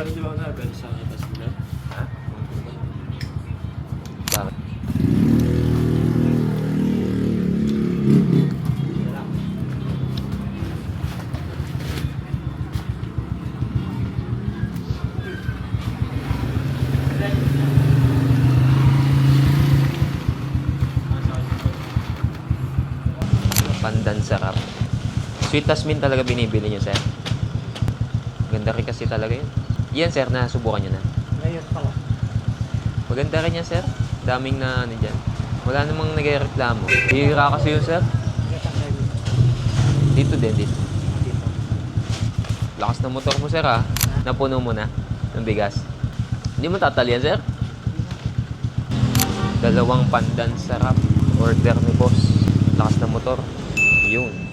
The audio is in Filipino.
Pero di ba ako nabel sa atas nila? Ha? Bakit? Pandan sarap. Sweet jasmine talaga binibili nyo, sir. Ganda rin kasi talaga yun. Yan, sir, nasubukan nyo na. Ngayon pa lang. Maganda rin yan, sir. Daming na ano dyan. Wala namang nagreklamo. Hihira kasi yun, sir. Dito din, dito. Lakas ng motor mo, sir, ha? Napuno mo na ng bigas. Hindi mo tatalian, sir? Dalawang pandan sarap. Order ni boss. Lakas ng motor. Yun.